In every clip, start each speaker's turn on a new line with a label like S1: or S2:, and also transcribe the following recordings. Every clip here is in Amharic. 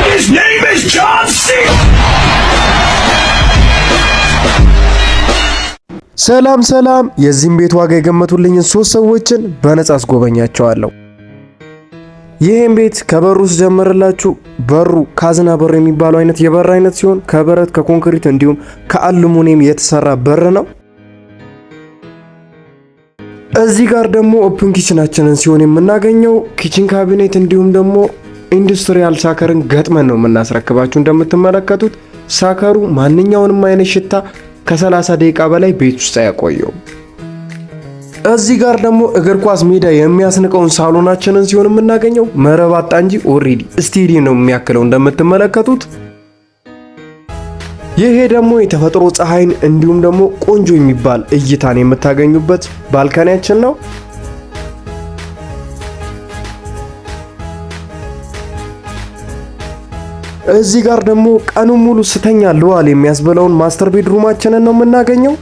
S1: His name is John C.
S2: ሰላም የዚህን ቤት ዋጋ የገመቱልኝን 3 ሰዎችን በነጻ አስጎበኛቸዋለሁ። ይሄን ቤት ከበሩ ጀምርላችሁ። በሩ ካዝና በር የሚባለው አይነት የበር አይነት ሲሆን ከብረት ከኮንክሪት እንዲሁም ከአሉሚኒየም የተሰራ በር ነው። እዚህ ጋር ደግሞ ኦፕን ኪችናችንን ሲሆን የምናገኘው ኪችን ካቢኔት እንዲሁም ደግሞ ኢንዱስትሪያል ሳከርን ገጥመን ነው የምናስረክባችሁ። እንደምትመለከቱት ሳከሩ ማንኛውንም አይነት ሽታ ከ30 ደቂቃ በላይ ቤት ውስጥ አያቆየው። እዚህ ጋር ደግሞ እግር ኳስ ሜዳ የሚያስንቀውን ሳሎናችንን ሲሆን የምናገኘው መረብ አጣ እንጂ ኦሬዲ ስቴዲየም ነው የሚያክለው እንደምትመለከቱት። ይሄ ደግሞ የተፈጥሮ ፀሐይን እንዲሁም ደግሞ ቆንጆ የሚባል እይታን የምታገኙበት ባልካኒያችን ነው። እዚህ ጋር ደግሞ ቀኑን ሙሉ ስተኛ ለዋል የሚያስበላውን ማስተር ቤድሩማችንን ነው የምናገኘው።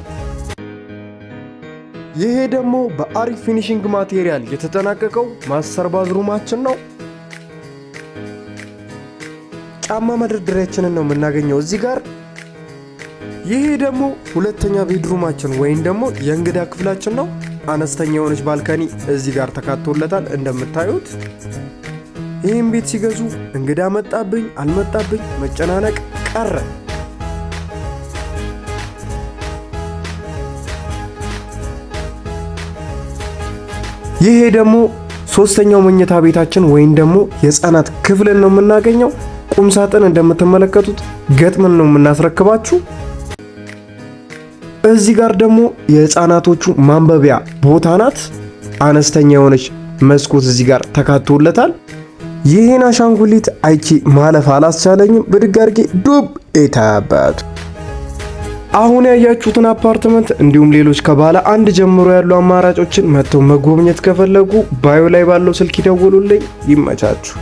S2: ይሄ ደግሞ በአሪፍ ፊኒሺንግ ማቴሪያል የተጠናቀቀው ማስተር ባዝሩማችን ነው። ጫማ መደርደሪያችንን ነው የምናገኘው እዚህ ጋር። ይሄ ደግሞ ሁለተኛ ቤድሩማችን ወይም ደግሞ የእንግዳ ክፍላችን ነው። አነስተኛ የሆነች ባልካኒ እዚህ ጋር ተካቶለታል እንደምታዩት። ይህን ቤት ሲገዙ እንግዳ መጣብኝ አልመጣብኝ መጨናነቅ ቀረ። ይሄ ደግሞ ሶስተኛው መኝታ ቤታችን ወይም ደግሞ የህፃናት ክፍልን ነው የምናገኘው። ቁም ሳጥን እንደምትመለከቱት ገጥመን ነው የምናስረክባችሁ። እዚህ ጋር ደግሞ የህፃናቶቹ ማንበቢያ ቦታ ናት። አነስተኛ የሆነች መስኮት እዚህ ጋር ተካቶለታል። ይሄን አሻንጉሊት አይቺ ማለፍ አላስቻለኝም። ብድግ አድርጌ ዱብ ኤታባት። አሁን ያያችሁትን አፓርትመንት እንዲሁም ሌሎች ከባለ አንድ ጀምሮ ያሉ አማራጮችን መጥተው መጎብኘት ከፈለጉ ባዮ ላይ ባለው ስልክ ይደውሉልኝ። ይመቻችሁ።